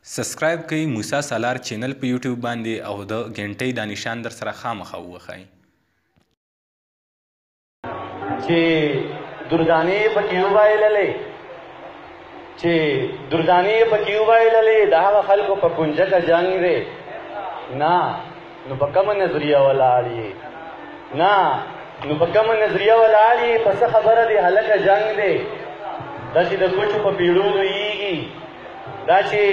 سبسکرایب کړئ موسی سالار چینل په یوټیوب باندې او د غنټۍ د نشان در سره خامخا ووهئ چې دردانې پکې وبایللې چې دردانې پکې وبایللې د هغه خلکو په کنجکه جنګ دی نه نو په کومه نظریه ولاړ یې نه نو په کومه نظریه ولاړ یې په څه خبره دی هلکه جنګ دی دا چې د کوچو په پیړو لویږي دا چې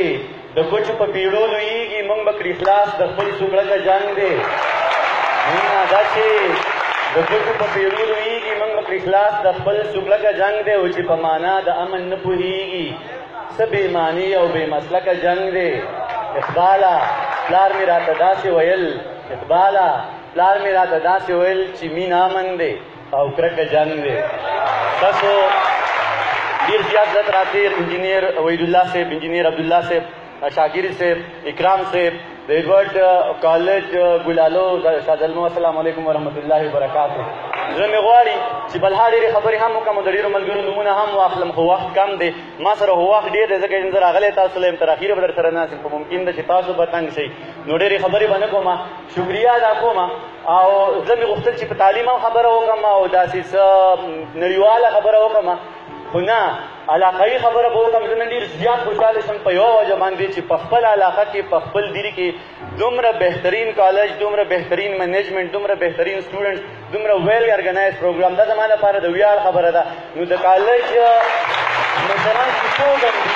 د کوچو په پیړو لویږي موږ به کړي خلاص د خپل سوکړکه جنګ دی دا چې د کوچو په پیړو لویږي موږ به کړي خلاص د خپل سوکړکه جنګ دی او چې په معنا د امن نه پوهېږي څه بې معنی او بې مسلکه جنګ دی اقباله پلار مې راته داسې ویل اقباله پلار مې راته داسې ویل چې مین امن دی او کرکه جنګ دی تاسو ډېر زیات زیات راتېر انجینیر وحیدالله صاحب انجینیر عبدالله صاحب شاکر صاحب اکرام صاحب د ایډورډ کالج ګلالو شاهزلمو السلام علیکم ورحمت الله وبرکاتو زړه مې غواړي چې بلها ډېرې خبرې هم وکړم او د ډېرو ملګرو نومونه هم واخلم خو وخت کم دی ما سره خو وخت ډېر دی ځکه چې زه راغلی تاسو له یم تر اخره به در سره ناست یم خو ممکن ده چې تاسو به تنګ شئ نو ډېرې خبرې به نه کوم شکریه ادا کوم او زه مې غوښتل چې په تعلیم هم خبره وکړم او داسې څه نړیواله خبره وکړم خو نه علاقایي خبره به وکړم زه نن ډېر زیات خوشحاله شم په یوه وجه باندې چې په خپل علاقه کې په خپل دیري کې دومره بهترین کالج دومره بهترین منیجمنټ دومره بهترین سټوډنټس دومره ویل ارګنایز پروګرام دا زما لپاره د ویاړ خبره ده نو د کالج مشران چې څوک هم دي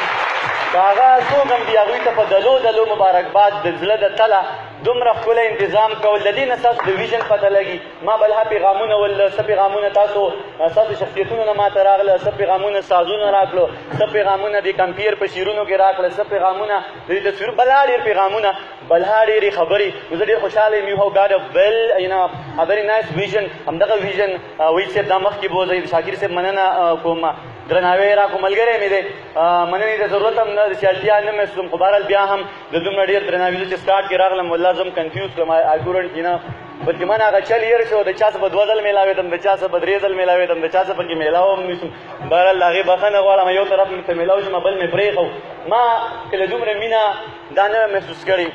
که هغه څوک هم دي هغوی ته په دلو دلو مبارکباد د زړه د تله دومره ښکلی انتظام کول د دې نه ستاسو د ویژن پته لګي ما بلها پیغامونه ول څه پیغامونه تاسو ستاسو شخصیتونو نه ماته راغله څه پیغامونه سازونه راکړو څه پیغامونه د کمپیر په شعرونو کې راکړه څه پیغامونه د دې تصویر بلها ډېر پیغامونه بلها ډېرې خبرې نو زه ډېر خوشحاله یم یو هو ګاډ ا ویل ا very nice vision همدغه ویژن وحید صاحب دا مخکې بوځئ شاکر صاحب مننه کوم درناوی را کوم ملګری مې دی مننې ته ضرورت هم نه چې اړتیا نه محسوسوم خو بهرحال بیا هم د دومره ډېر درناوي زه چې سټارټ کې راغلم والله زه هم کنفیوز کړم آی کورنټ بلکې من هغه چل هېر شو د چا څه به 2 ځل میلاوېدم د چا څه به 3 ځل میلاوېدم د چا څه پکې میلاو هم نیسم بهرحال د هغې بخښنه غواړم یو طرف مې ته میلاو شم بل مې پرېښو ما کله دومره مینه دا نه محسوس کړې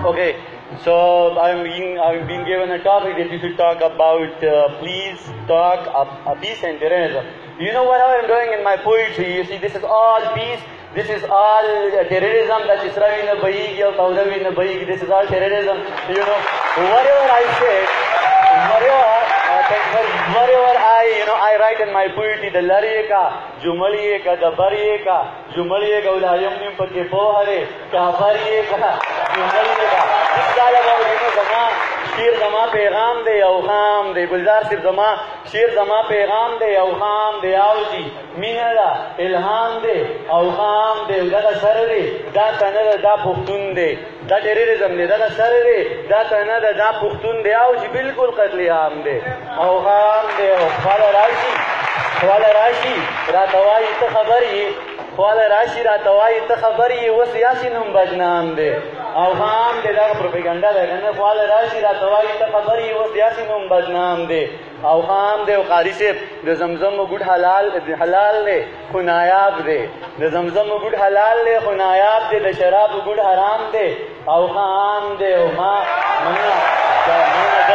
Okay, so I'm being given a topic that you should talk about please talk peace and terrorism. You know what I'm doing in my poetry? You see, this is all peace. This is all terrorism. That Israel na bahigi or Saudawi na bahigi. This is all terrorism. You know, whatever I say, whatever I write in my poetry, the lariye ka, jumaliye ka, the bariye ka, jumaliye ka, ulayam nim patke pohare, kafariye ka, jumaliye ka. This is all about zama, شیر زما پیغام دی او خام دی گلزار صرف زما شیر زما پیغام دی او خام دی او جی مینه ده الهام دی او خام دی دا د سر دی دا تنه ده دا پښتون دی دا ټیرریزم دی دا د سر دی دا تنه ده دا پښتون دی او جی بالکل قتل عام دی او خام دی او خواله راشي راته وایي ته خبر یې خواله راشي راته وایي ته خبر یې اوس یاسې نوم بدنام دی او خام دی دغه پروپیګنډا ده که نه خواله راشي راته وایي ته خبر یې اوس یاسې نوم بدنام دی او خام دی او قاري صاحب د زمزم ګوډ حلال دی خو نایاب دی د زمزم ګوډ حلال دی خو نایاب دی د شراب ګوډ حرام دی او خام دی او ما مننه د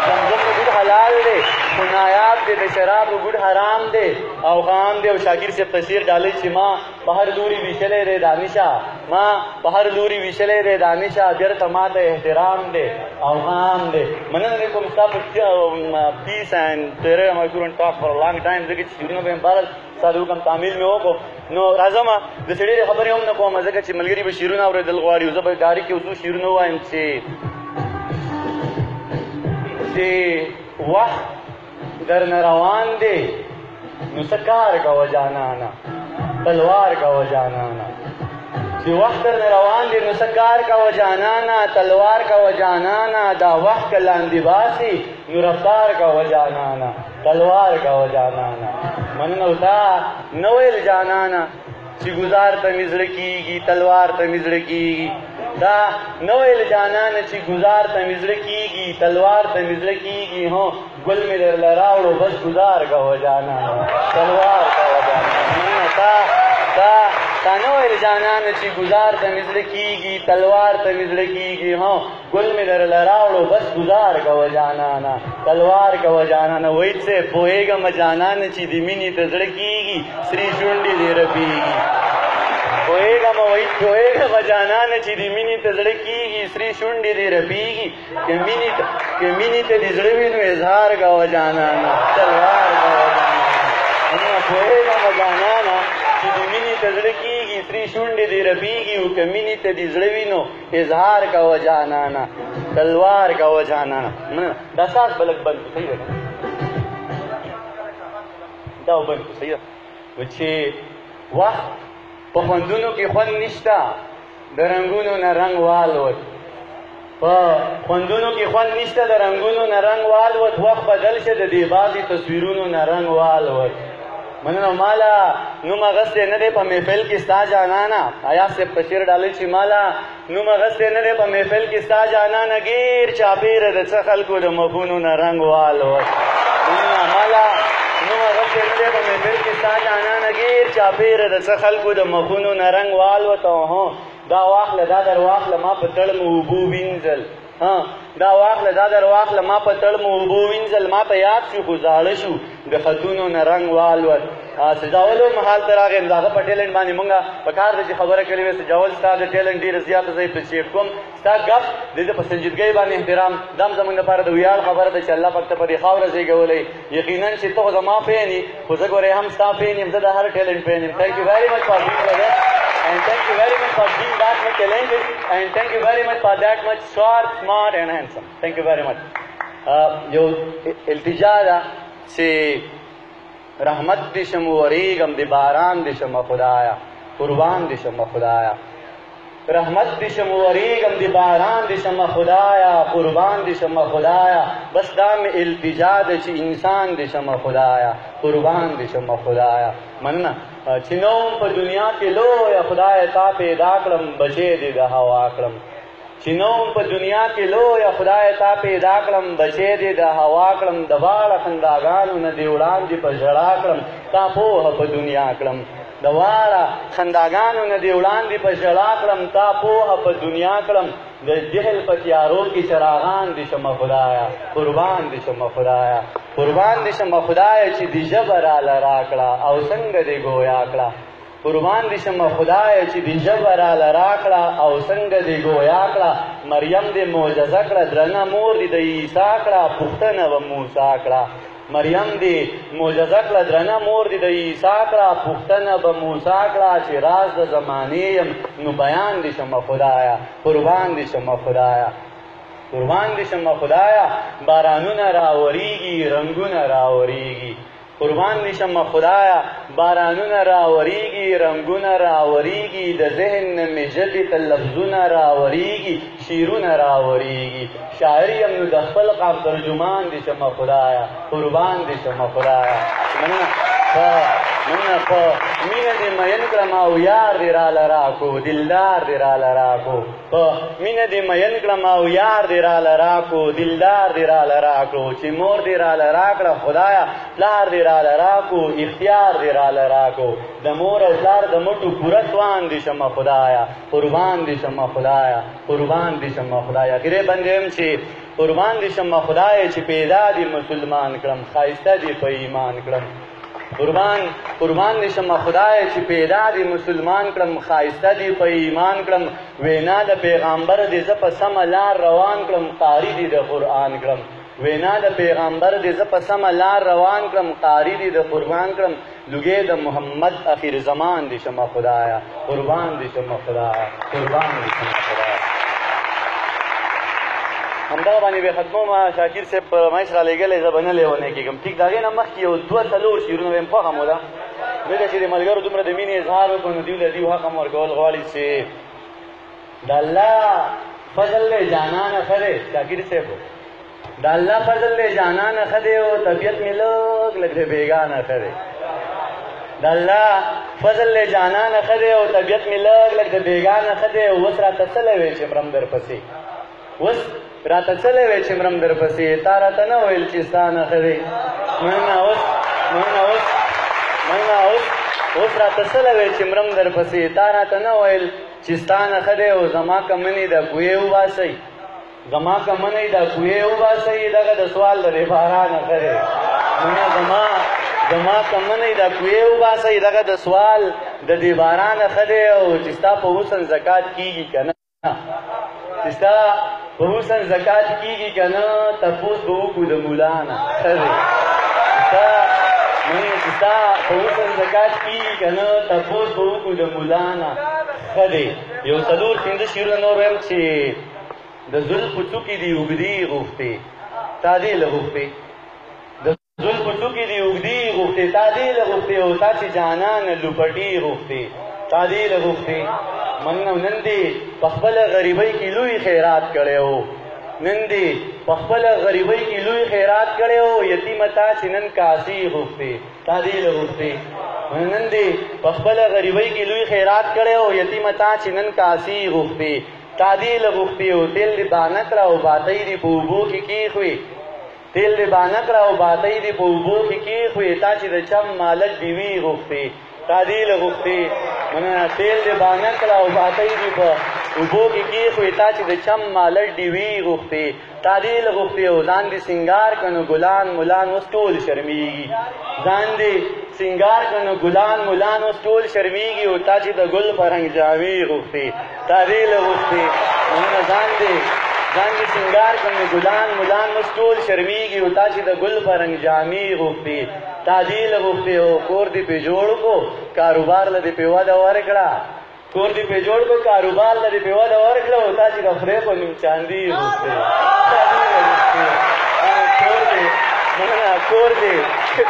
زمزم ګوډ حلال دی خو نایاب دی د شراب ګوډ حرام دی او خام دی او شاکر صاحب تصویر ډالۍ چې ما په هر لوري ویشلی دی دانشه ما په هر لوري ویشلی دی دانشه بېرته ما ته احترام دی او خام دی مننه دی کوم ستا په پیس اینڈ terrorism I couldn't talk for a long time ځکه چې شعرونه به مې بهرحال ستا د حکم تعمیل مې وکړو نو راځم د څه ډېرې خبرې هم نه کوم ځکه چې ملګري به شعرونه اورېدل غواړي زه به ډارې کې یو څو شعرونه ووایم چې وخت درنه روان دی نو څه کار کوه جانانه تلوار کوه جانانه چې وخت درنه روان دی نو څه کار کوه جانانه تلوار کوه جانانه دا وخت که لاندې باسي نو رفتار کوه جانانه تلوار کوه جانانه مننه تا نه ویل جانانه چې ګزار ته مې زړه کېږي تلوار ته مې زړه کېږي دا نه ویل جانانه چې ګزار ته مې زړه کېږي تلوار ته مې زړه کېږي هو ګل مې درله راوړو بس ګزار کوه جانانه تلوار کوه جانانه تا نه ویل جانانه چې ګزار ته مې زړه کېږي تلوار ته مې زړه کېږي ها ګل مې درله راوړو بس ګزار کوه جانانه تلوار کوه جانانه وایي صاحب پوهېږم جانانه چې د مینې ته زړه کېږي سرې شونډې دې رپېږي پوهېږم وایي پوهېږم جانانه چې د مینې ته زړه کېږي سرې شونډې دې رپېږي که مینې ته دې زړه وي نو اظهار کوه جانانه تلوار کوه جانانه پوهېږم جانانه چې د مینې ته زړه کېږي سرې شونډې دې رپېږي او که مینې ته دې زړه وي نو اظهار کوه جانانه تلوار کوه جانانه دا ساز به لږ بند کړو صحیح ده دا بند کړو صحیح ده چې وخت په خوندونو کې خوند نشته د رنګونو نه رنګ والوت په خوندونو کې خوند نشته د رنګونو نه رنګ والوت وخت بدل شه د دې بعضې تصویرونو نه رنګ والوت مننه مالا نوم اغستی نه دی په محفل کې ستا جانانه ایاز صاحب په شعر ډالۍ چې مالا نوم اغستی نه دی په محفل کې ستا جانانه ګیر چاپېره د څه خلکو د مخونو نه رنګ والوت مننه مالا نوم اغستی نه دی په محفل کې ستا جانانه ګیر چاپېره د څه خلکو د مخونو نه رنګ والوت او دا واخله دا در واخله ما په تړ مو اوبو وینځل دا واخله دا در واخله ما په تړ مو اوبو وینځل ما ته یاد شو خو زاړه شو د خطونو نه رنګ والوت سجاولو محال ته راغیم د هغه په ټیلنټ باندې مونږ په کار ده چې خبره کړې وې سجاول ستا د ټیلنټ ډېره زیاته زه اپریشیټ کوم ستا ګپ د ده په سنجیدګۍ باندې احترام دا هم زموږ لپاره د ویاړ خبره ده چې الله پاک ته په دې خاوره زیږولی یقینا چې ته خو زما فین یې خو زه ګورې هم ستا فین یم زه د هر ټیلنټ فین یم تھینک یو ویری مچ فار بینګ لایک and thank you very much for being that much talented and thank you very much for that much sharp, smart and handsome. Thank you very much. یو التجا ده چې رحمت دې شم وریږم د باران دې شم خدایا قربان دې شم خدایا رحمت دې شم وریږم د باران دې شم خدایا قربان دې شم خدایا بس دا مې التجا ده چې انسان دې شم خدایا قربان دې شم خدایا مننه چې نوم په دنیا کې لویه خدای تا پیدا کړم بچی دې د هوا کړم چې نوم په دنیا کې لویه خدای تا پیدا کړم بچی دې د هوا کړم د واړه خنداګانو نه دې وړاندې په ژړا کړم تا پوهه په دنیا کړم د واړه خنداګانو نه دې وړاندې په ژړا کړم تا پوهه په دنیا کړم د جهل په تیارو کې چراغان دې شمه خدایا قربان دې شمه خدایا قربان دې شمه خدایا چې دې ژبه راله راکړه او څنګه دې ګویا کړه قربان دې شمه خدایا چې دې ژبه راله راکړه او څنګه دې ګویا کړه مریم دې معجزه کړه درنه مور دې د عیسی کړه پوښتنه به موسی کړه مریم دې معجزه کړه درنه مور دې د عیسی کړه پوښتنه به موسی کړه چې راز د زمانې یم نو بیان دې شمه خدایا قربان دې شمه خدایا قربان دې شمه خدایا بارانونه راوریږي رنګونه راوریږي قربان دې شمه خدایا بارانونه راوریږي رنګونه راوریږي د ذهن نه مې ژبې ته لفظونه راوریږي شعرونه راوریږي شاعري یم نو د خپل قام ترجمان دې شمه خدایا قربان دې شمه خدایا مننه په مینه دې مین کړم او یار دې راله راکو دلدار دې راله راکو په مینه دې مین کړم او یار دې راله راکو دلدار دې راله راکو چې مور دې راله راکړه خدایا پلار دې راله راکو اختیار دې راله راکو د مور او پلار د مټو پوره توان دې شمه خدایا قربان دې شمه خدایا قربان دې شمه خدایا ګرې بندې یم چې قربان دې شمه خدایا چې پیدا دې مسلمان کړم ښایسته دې په ایمان کړم قربان دې شمه خدای چې پیدا دې مسلمان کړم ښایسته دې په ایمان کړم وینا د پیغمبر دې زه په سمه لار روان کړم قاري دې د قرآن کړم وینا د پیغمبر دې زه په سمه لار روان کړم قاري دې د قرآن کړم لوګې د محمد اخر زمان دې شمه خدایا قربان دې شمه خدایا قربان دې شمه خدایا همدغه باندې به ختموم شاکر صاحب فرمایش را لېږلی زه به نه لیونی کېږم ټیک د هغې نه مخکې یو 2-3 شعرونه به یم خوښه مو ده ځکه چې د ملګرو دومره د مینې اظهار وکړو نو دوی له دوی حق هم ورکول غواړي چې د الله فضل دی جانانه ښه دی شاکر صاحب د الله فضل دی جانانه ښه دی او طبیعت مې لږ لږ د بېګانه ښه دی د الله فضل دی جانانه ښه دی او طبیعت مې لږ لږ د بېګانه ښه دی اوس راته څه لوې چې مرم درپسې اوس راته څه لوې چې مرم درپسې تا راته نه ویل چې ستا نه ښه دی مننه اوس اوس راته څه لوې چې مرم در پسې تا راته نه ویل چې ستا نه ښه دی او زما که منې د کوې وباسئ زما که منئ د کوې وباسئ دغه د سوال د دې بارانه ښه دی زما که منئ د کوې وباسئ دغه د سوال د دې بارانه ښه دی او چې ستا په حسن زکات کېږي که نه چې ستا په حسن زکات کېږي که نه تپوس به وکړو د ملا نه ښه دی چې ستا په حسن زکات کېږي که نه تپوس به وکړو د ملا نه ښه دی یو څلور پنځه شعرونه نور وایم چې د زلفو څوکې دي اوږدې غوښتې تا دې له غوښتې د زلفو څوکې دي اوږدې غوښتې تا دې له غوښتې او تا چې جانانه لوپټې غوښتې تا دې له غوښتې نن دې په خپله غریبۍ کې لوی خیرات کړی و نن دې په خپله غریبۍ کې لوی خیرات کړی و یتیمه تا چې نن کاسې غوښتې تا دې له غوښتې نن دې په خپله غریبۍ کې لوی خیرات کړی و یتیمه تا چې نن کاسې غوښتې تا دې له غوښتې او تیل دې بانه کړه او باتۍ دې په اوبو کې کېښوې تیل دې بانه کړه او باتۍ دې په اوبو کې کېښوې تا چې د چم مالک ډیوې غوښتې تا دې له غوښتې مننه تیل دې بانه کړه او باتۍ دې په اوبو کې کېښوې تا چې د چم مالک ډیوې غوښتې تا دې له غوښتې او ځان دې سینګار کړه نو ګلان ملان اوس ټول شرمېږي ځان دې سینګار کړه نو ګلان ملان اوس ټول شرمېږي او تا چې د ګل په رنګ جامې غوښتې تا دې له غوښتې مننه ځان دې سینګار کړه نو ګلان ملان اوس ټول شرمېږي او تا چې د ګل په رنګ جامې غوښتې تا دې له غوښتې او کور دې پې جوړ کړو کاروبار له دې پې وده ورکړه کور دې پې جوړ کړو کاروبار له دې پې وده ورکړه او تا چې د خدای په نوم چاندي غوښتې تا دې له غوښتې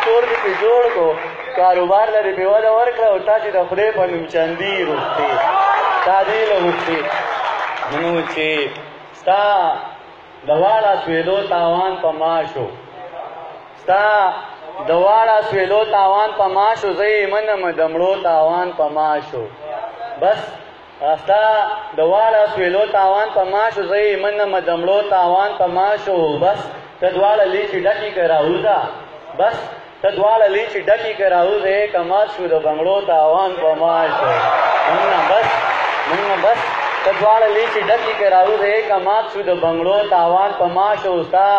کور دې پې جوړ کړو کاروبار له دې پې وده ورکړه او تا چې د خدای په نوم چاندي غوښتې تا دې له غوښتې نو چې ستا د واړه سوېدو تاوان په ما شو ستا د واړه سوېدو تاوان په ما شو زه یې منم د مړو تاوان په ما شو بس ستا د واړه سوېدو تاوان په ما شو زه یې منم د مړو تاوان په ما شو بس ته دواړه لیچې ډکې که راوځه بس ته دواړه لیچې ډکې که راوځه کمات شو د بنګړو تاوان په ما شو مننه بس ته دواړه لیچې ډکې که راوځه کمات شو د بنګړو تاوان په ما شو ستا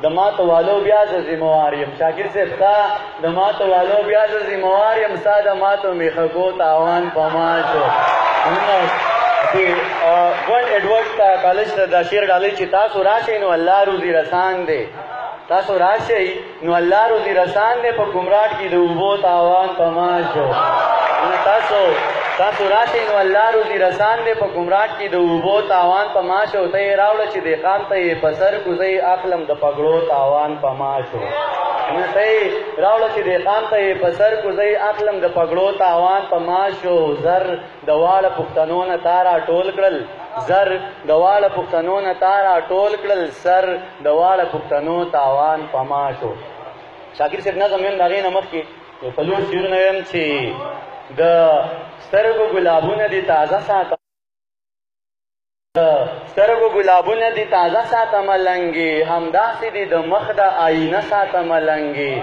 د ماتو والو بیا زه ذموار یم شاکر صاحب ستا د ماتو والو بیا زه ذموار یم ستا د ماتو میخکو تاوان په ما شو ګوند ایډورډ کالج ته دا شعر ډالۍ چې تاسو راشئ نو الله روزي رسان دی تاسو راشئ نو الله روزي رسان دی په ګمراټ کې د اوبو تاوان په ما شو تاسو راشئ نو الله روزي رسان دی په ګمراټ کې د اوبو تاوان په ما شو ته یې راوړه چې دهقان ته یې په سر کوزئ اخلم د پګړو تاوان په ما شو ته یې راوړه چې دهقان ته یې په سر کوزئ اخلم د پګړو تاوان په ما شو زر د واړه پښتنو نه تا راټول کړل زر د واړه پښتنو نه تا راټول کړل سر د واړه پښتنو تاوان په ما شو شاکر صاحب نظم یم د هغې نه مخکې یو څلور شعرونه ویم چې د سترګو ګلابونه دي تازه ساته سترګو ګلابونه دي تازه ساته ملنګې همداسې دي د مخ د آینه ساته ملنګې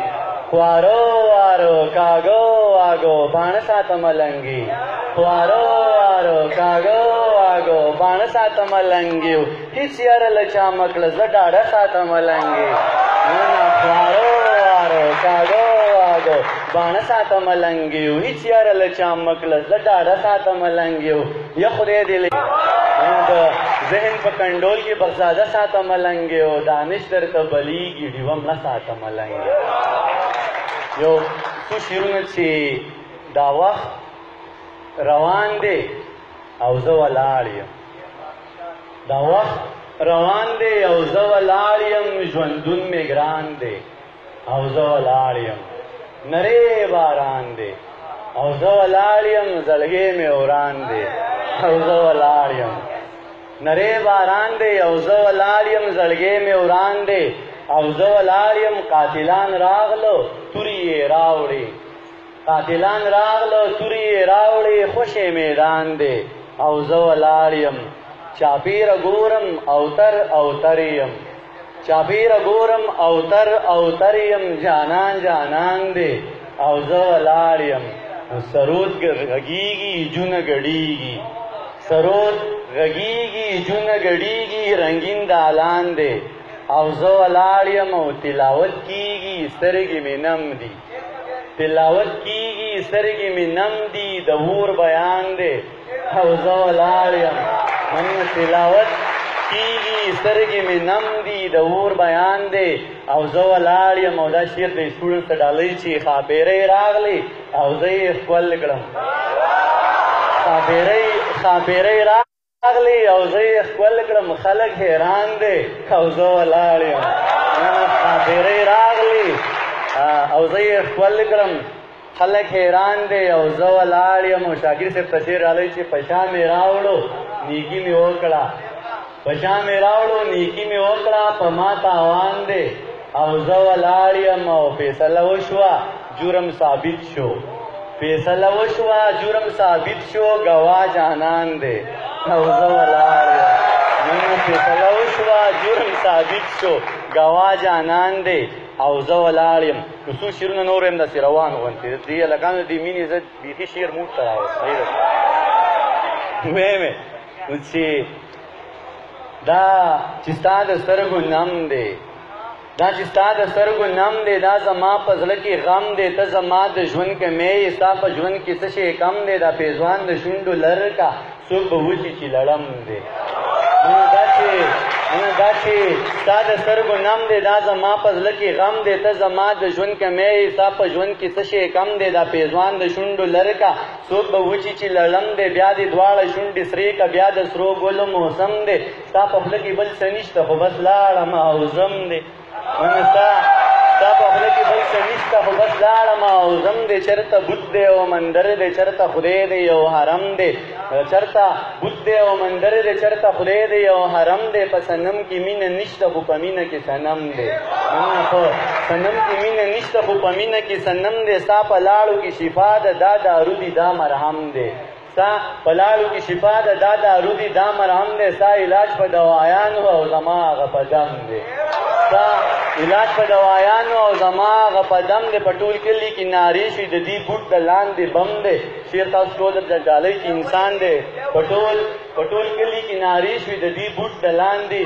خوارو وارو کاږو واږو باڼه ساته ملنګې خوارو وارو کاږو واږو باڼه ساته ملنګې هېڅ یاره له چا مکړه زه ډاډه ساته ملنګې خوارو وارو کاږو واږو باڼه ساته ملنګې هېڅ یاره له چا مکړه زه ډاډه ساته ملنګې یا خدای دې د ذهن په کنډول کې بغزاده ساته ملنګې او دانش درته بلیږي ډیوم نه ساته ملنګې یو څو شعرونه چې دا وخت روان دی او زه ولاړ یم دا وخت روان دی او زه ولاړ یم ژوندون مې ګران دی او زه ولاړ یم نری باران دی او زه ولاړ یم زړګی مې وران دی او زه ولاړ یم نری باران دی او زه ولاړ یم زړګی مې وران دی او زه ولاړ یم قاتلان راغلو تورې یې راوړې قاتلان راغلو تورې یې راوړې خوشې میدان دی او زه ولاړ یم چاپیره ګورم اوتر اوتر یم چاپیره ګورم اوتر اوتر یم جانان جانان دی او زه ولاړ یم سرود غږیږي جونه ګډیږي سرود غږیږي جونه ګډیږي رنگین دالان دی او زه ولاړ یم او تلاوت کیږي سترګې مې نم دي تلاوت کیږي سترګې مې نم دي د اور بیان دی او زه ولاړ یم تلاوت کیږي سترګې مې نم دي د اور بیان دی او زه ولاړ یم او دا شعر د سټوډنټ ته ډالۍ چې ښاپېرۍ راغلی او زه یې ښکل کړم ښاپېرۍ راغلی او زه یې ښکل کړم خلک حیران دی او زه ولاړ یم ښاپېرۍ راغلی او زه یې ښکل کړم خلک حیران دی او زه ولاړ یم او شاګیر صاحب ته شعر راغلی چې پشا مې راوړو نیکي مې وکړه پشا مې راوړو نیکي مې وکړه په ما تاوان دی او زه ولاړ یم او فیصله وشوه جرم ثابت شو فیصله وشوه جرم ثابت شو ګواه جانان دی او زه ولاړ یم فیصله وشوه جرم ثابت شو ګواه جانان دی او زه ولاړ یم نو څو شعرونه نور هم داسې روان غوندې دې هلکانو دې مینې زه بیخي شعر موږ ته راوست ویې مې چې دا چې ستا د سترګو نم دی دا چې ستا د سترګو نم دی دا زما په زړه کې غم دی ته زما د ژوند کې مې ستا په ژوند کې څه شی کم دی دا پیزوان د شونډو لر کا څوک به وچي چې لړم دی دا چې ستا د سترګو نم دی دا زما په زړه کې غم دی ته زما د ژوند کې مې ستا په ژوند کې څه شی کم دی دا پیزوان د شونډو لر کا څوک به وچي چې لړم دی بیا دې دواړه شونډې سرې کا بیا د سرو ګلو موسم دی ستا په خوله کې بل څه نشته خو بس لاړم او زم دی ستا په خوله کې بل څه نشته خو بس لاړم او زم دی چېرته بت دی او مندر دی چېرته خدای دی او حرم دی چېرته بت دی او مندر دی چېرته خدای دی او حرم دی په صنم کې مینه نشته خو په مینه کې صنم دی په صنم کې مینه نشته خو په مینه کې صنم دی ستا په لاړو کې شفا ده دا دارو دي دا مرهم دی ستا په لاړو کې شفا ده دا دارو دي دا مرهم دی ستا علاج په دوایانو او زما هغه په دم دی ستا علاج په دوایانو او زما هغه په دم دی په ټول کلي کې نارې شي د دې بوټ د لاندې بم دی شعر تاسو ټول درته ډالۍ چې انسان دی په ټول کلي کې نارې شي د دې بوټ د لاندې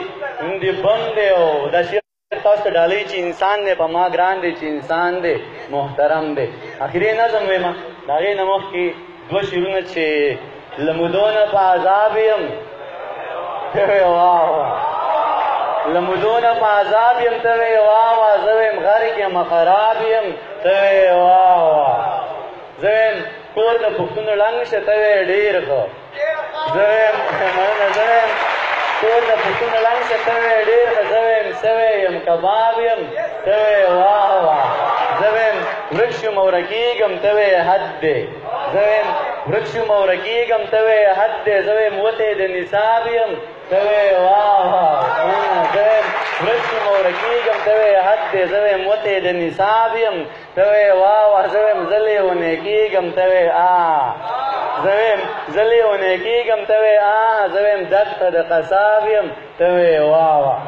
بم دی او دا شعر تاسو ته ډالۍ چې انسان دی په ما ګران دی چې انسان دی محترم دی اخري نظم وایم د هغې نه مخکې دوه شعرونه چې لمدونه په عذاب یم لمدونه په عذاب یم ته وې واه واه زه ویم غرق یم خراب یم ته وې واه واه زه ویم کور د پښتونو ړنګ شه ته وې ډېر ښه زه ویم کور د پښتونو ړنګ شه ته وې ډېر ښه زه ویم سوی یم کباب یم ته وې واه واه زه ویم ورک شوم او رکېږم ته وې حد دی زه ویم ورک شوم او رکېږم ته وې حد دی زه ویم وتی د نصاب یم ته وې واه واه زه ویم ورک شوم او رکېږم ته وې حد دی زه ویم وتی د نصاب یم ته وې واه واه زه ویم زه لیونی کېږم ته وې زه ویم زه لیونی کېږم ته وې زه ویم دښته د قصاب یم ته وې واه واه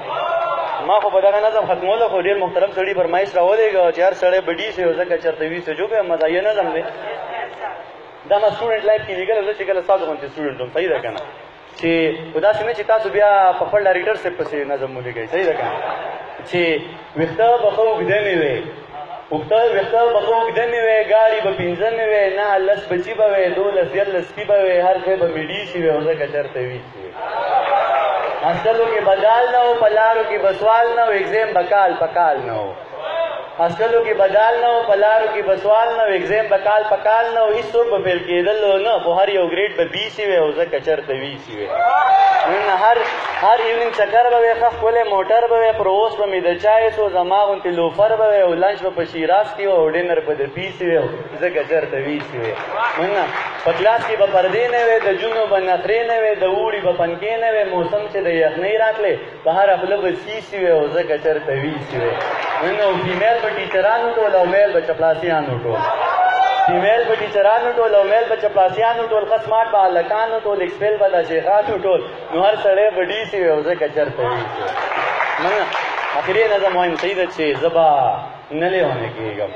ما خو په دغه نظم ختموله خو ډېر محترم سړي فرمایش راولېږه چې هر سړی به ډي شي او ځکه چېرته وي څه جو به مزایه نظم دی دا ما سټوډنټ لایف کې لیکلی زه چې کله ستاسو غوندې سټوډنټ وم صحیح ده که نه چې خو داسې نه چې تاسو بیا په خپل ډایرکټر صاحب پسې نظم ولیکئ صحیح ده که نه چې ویښته به ښه اوږده مې وې ویښته به ښه اوږده مې وې ګاډي به پنځه مې وې 9-10 بچي به وې 12-13 سپي به وې هر ځای به مې ډي شي وې او ځکه چېرته وي شي هسټلو کې بدال نه و په لارو کې بسوال نه و ایګزیم به کال په کال نه و هسټلو کې بدال نه و په لارو کې بسوال نه و ایګزیم به کال په کال نه و هېڅوک به فیل کېدل نه خو هر یو ګریډ به بي سي وی او ځکه چېرته وي سي وی هر ایونینګ چکر به وی ښه ښکلی موټر به وی پر اوس به مې د چای سو زما غوندې لوفر به وی او لنچ به په شیراز کې و او ډینر به د پي سي وی او ځکه چېرته وي سي وی مننه په کلاس کې به پردې نه وی د جونو به نخرې نه وی د اوړي به پنکې نه وی موسم چې د یخنۍ راتلې په هره خوله به سی سي وی او ځکه چېرته وي سي وی مننه او فیمیل به ټیچرانو ټول او میل به چپلاسیانو ټول فیمیل به ټیچرانو ټول او میل به چپلاسیانو ټول ښه سمارټ به هلکانو ټول ایکسپیل به د شیخانو ټول نو هر سړی به ډي سي وی او ځکه چېرته وي سي مننه اخري نظم وایم صحیح ده چې زه به نه لیونی کېږم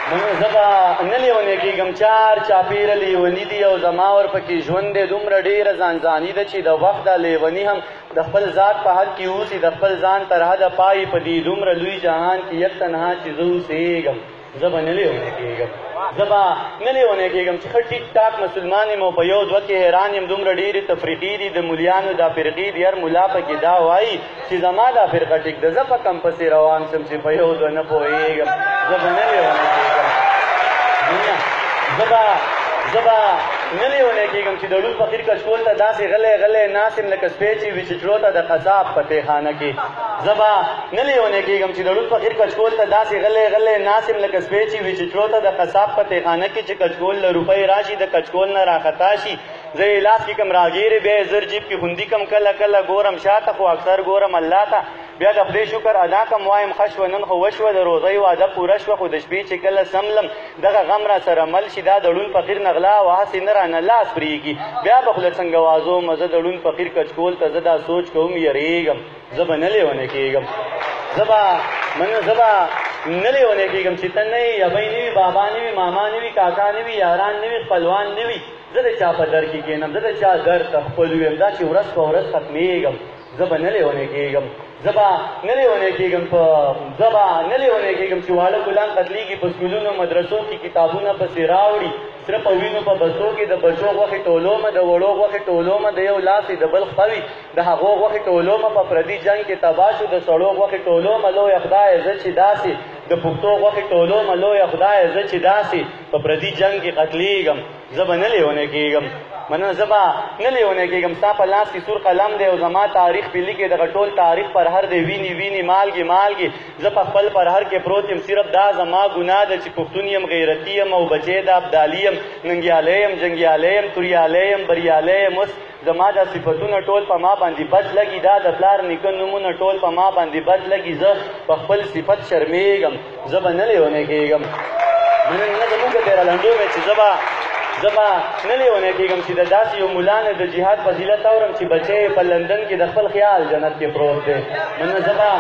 منو زبا نه لیونی کېږم چار چاپېره لیوني دي او زما ورپکې ژوند دی دومره ډېره ځانځاني ده چې د وخت دا لیوني هم د خپل ذات په حد کې اوسي د خپل ځان تر حده پایي په دې دومره لوی جهان کې یک تنها چې زه اوسېږم زه به نه لیونی کېږم زه به نه لیونی کېږم چې ښه ټیک ټاک مسلمان یم او په یو دوه کې حیران یم دومره ډېرې تفریقې دي د مولیانو دا فرقې دي هر ملا پکې دا وایي چې زما دا فرقه ټیک ده زه په کم پسې روان شم چې په یو دوه نه پوهېږم زه به نه لیونی کېږم زه به نه لیونی کېږم چې د ړوند فقیر کچکول ته داسې غلی غلی ناست یم لکه سپی چې وي چې چړو ته د قصاب په تیخانه کې زه به نه لیونی کېږم چې د ړوند فقیر کچکول ته داسې غلی غلی ناست یم لکه سپی چې وي چې چړو ته د قصاب په تیخانه کې چې کچکول له روپۍ راشي د کچکول نه راخطا شي زه یې لاس کې کم راګیرې بیا یې زر جیب کې خوندي کم کله کله ګورم شاته خو اکثر ګورم الله ته بیا د خدای شکر ادا کم وایم ښه شوه نن خو وشوه د روژۍ واده پوره شوه خو د شپې چې کله سملم دغه غم را سره مل شي دا د ړوند فقیر نغلا وه هسې نه رانه لاس پرېږي بیا به خوله څنګه وازوم زه د ړوند فقیر کچکول ته زه دا سوچ کوم یریږم زه به نه لیونی کېږم زه به نه لیونی کېږم چې ته نه یې ابۍ نه وي بابا نه وي ماما نه وي کاکا نه وي یاران نه وي خپلوان نه وي زه د چا په در کې کښېنم زه د چا در ته خپل ویم دا چې ورځ په ورځ ختمېږم زه به نه لیونی کېږم زه به نه لیونی کېږم چې واړه ګلان قتلېږي په سکولونو مدرسو کې کتابونه پسې راوړي سره په وینو په بسو کې د بچو غوښې ټولومه د وړو غوښې ټولومه د یو لاس د بل خوي د هغو غوښې ټولومه په پردي جنګ کې تباه شو د سړو غوښې ټولومه لویه خدایه زه چې داسې د پښتو غوښې ټولومه لویه خدایه زه چې داسې په پردي جنګ کې قتلېږم زه به نه لیونی کېږم مننه زه به نه لیونی کېږم ستا په لاس کې سور قلم دی او زما تاریخ پې لیکې دغه ټول تاریخ پر هر دی ویني ویني مالګې مالګې زه په خپل پرهر کې پروت یم صرف دا زما ګناه ده چې پښتون یم غیرتي یم او بچی د ابدالي یم ننګیالی یم جنګیالی یم توریالی یم بریالی یم اوس زما دا صفتونه ټول په ما باندې بد لګي دا د پلار نیکه نومونه ټول په ما باندې بد لګي زه په خپل صفت شرمېږم زه به نه لیونی کېږم مننه زموږ تېره لنډو مې چې زه به نه لیونی کېږم چې د داسې یو ملا نه د جهاد فضیلت اورم چې بچی په لندن کې د خپل خیال جنت کې پروت دی مننه زه به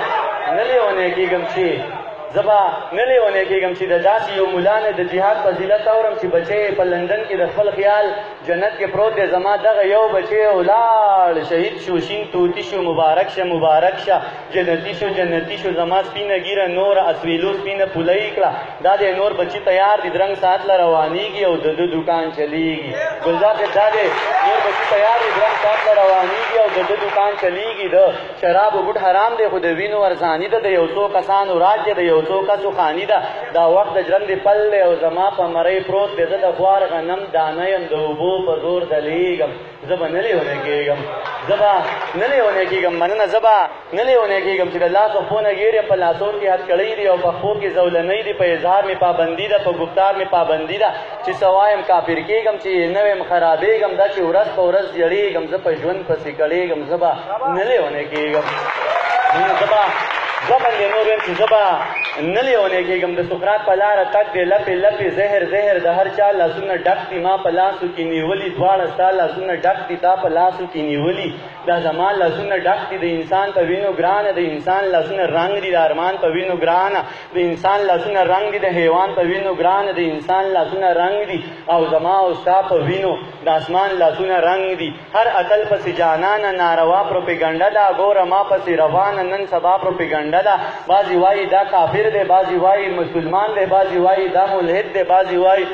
نه لیونی کېږم چې د داسې یو ملا نه د جهاد فضیلت اورم چې بچی په لندن کې د خپل خیال جنت کې پروت دی زما دغه یو بچی ولاړ شهید شو شین توتي شو مبارک شه جنتي شو زما سپینه ګیره نور اسویلو سپینه پولۍ کړه دا دی نور بچي تیار دي درنګ ساعت له روانېږي او د ده دکان چلیږي ګلزار صاحب دا دی نور بچي تیار دي درنګ ساعت له روانېږي او د ده دکان چلیږي د شراب و ګوټ حرام دی خو د وینو ارزاني ده د یو څو کسانو راج دی د یو څو کسو خاني ده دا وخت د ژرندې پل دی او زما په مرۍ پروت دی زه د خوار غنم دانه یم د اوبو په زور دلیږم زه به نه لیونی کېږم مننه زه به نه لیونی کېږم چې د لاس او پښو نه ګیر یم په لاسونو کې هتکړۍ دي او په پښو کې زولنۍ دي په اظهار مې پابندي ده په گفتار مې پابندي ده چې څه وایم کافر کېږم چې نه ویم خرابېږم دا چې ورځ په ورځ زیړېږم زه په ژوند پسې کړېږم زه به نه لیونی کېږم زه باندې نور ویم چې زه به نه لیونی کېږم د سقراط په لاره تګ دی لپې لپې زهر د هر چا لاسونه ډک دي ما په لاسو کې نیولي دواړه ستا لاسونه ډک دي تا په لاسو کې نیولي دا زما لاسونه ډک دي د انسان په وینو ګرانه د انسان لاسونه رنګ دي د ارمان په وینو ګرانه د انسان لاسونه رنګ دي د حیوان په وینو ګرانه د انسان لاسونه رنګ دي او زما او ستا په وینو د اسمان لاسونه رنګ دي هر اتل پسې جانانه ناروا پروپیګنډه ده ګوره ما پسې روانه نن سبا پروپیګنډه ده بعضې وایي دا کافر دی بعضې وایي مسلمان دی بعضې وایي دا ملحد دی بعضې وایي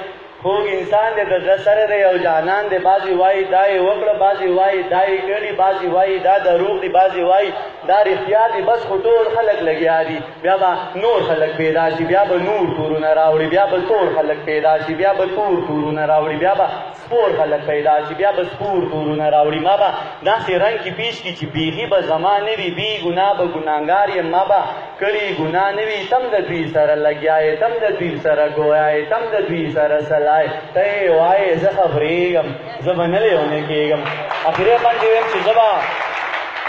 خوږ انسان دی د زړه سره دی او جانان دی بعضې وایي دا یې وکړه بعضې وایي دا یې کړي بعضې وایي دا دروغ دی بعضې وایي دا رښتیا دی بس خو ټول خلک لګیا دي بیا به نور خلک پیدا شي بیا به نور تورونه راوړي بیا به تور خلک پیدا شي بیا به تور تورونه راوړي بیا به سپور خلک پیدا شي بیا به سپور تورونه راوړي ما به داسې رنګ کې پیش کړي چې بیخي به زما نه وي بې ګناه به ګناهګار یم ما به کړي ګناه نه وي تم د دوی سره لګیا یې تم د دوی سره ګویا یې تم د دوی سره سلای ته یې وایې زه خبرېږم زه به نه لیونی کېږم اخرې باندې ویم چې زه به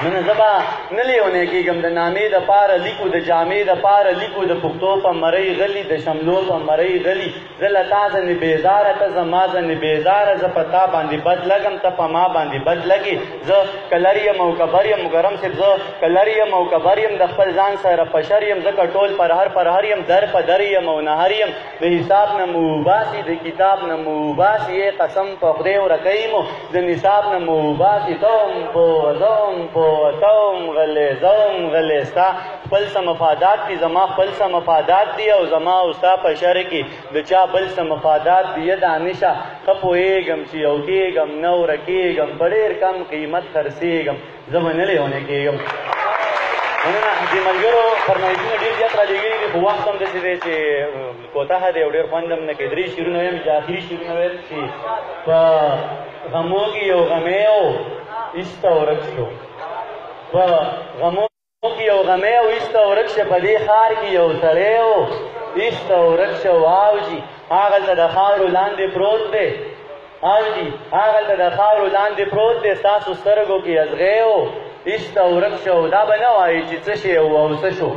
نن زه به نه لیونی کېږم د نامې دپاره لیکو د جامې دپاره لیکو د پښتو په مرۍ غلي د شملو په مرۍ غلي زه له تا ځنې بېزاره ته زما ځنې بېزاره زه په تا باندې بد لګم ته په ما باندې بد لګې زه کلر یم او کبر یم مکرم صاحب زه کلر یم او کبر یم د خپل ځان سره پشر یم ځکه ټول پرهر یم در په در یم او نهر یم د حساب نه مو وباسي د کتاب نه مو وباسي یې قسم په خدای ورکوي مو د نصاب نه مو وباسي توم غلی زوم غلی ستا خپل څه مفادات دي زما خپل څه مفادات دي او زما او ستا په شر کې د چا بل څه مفادات دي دانشه ښه پوهېږم چې یو کېږم نه ورکېږم په ډېر کم قیمت خرڅېږم زه به نه لیونی کېږم مننه د ملګرو فرمایشونه ډېر زیات رالېږلي دي خو وخت هم داسې دی چې کوتاه دی او ډېر خوند هم نه کوي 3 شعرونه ویم چې آخري شعرونه ویل چې په غمو کې یو غمی و ایسته ورک شو په غمو کې یو غمی و ایسته ورک شه په دې ښار کې یو سړی و ایسته ورک شه واوجي هغلته د خاورو لاندې پروت دی اوجي هغلته د خاورو لاندې پروت دی ستاسو سترګو کې ازغی و ایسته ورک شو دا به نه وایي چې څه شی و او څه شو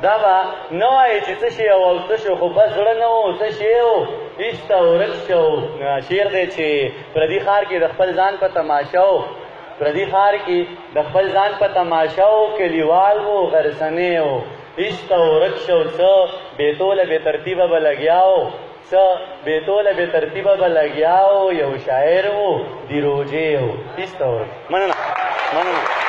دا به نه وایي چې څه شی او څه شو خو بس زړه نه و څه شی و ایسته ورک شو شعر دی چې پردي ښار کې د خپل ځان په تماشه و پردي ښار کې د خپل ځان په تماشه و کلیوال و غرسنې و ایسته ورک شو څه بېتوله بې ترتیبه به لګیا و څه بېتوله بې ترتیبه به لګیا و یو شاعر و د روجې و ایسته ورک مننه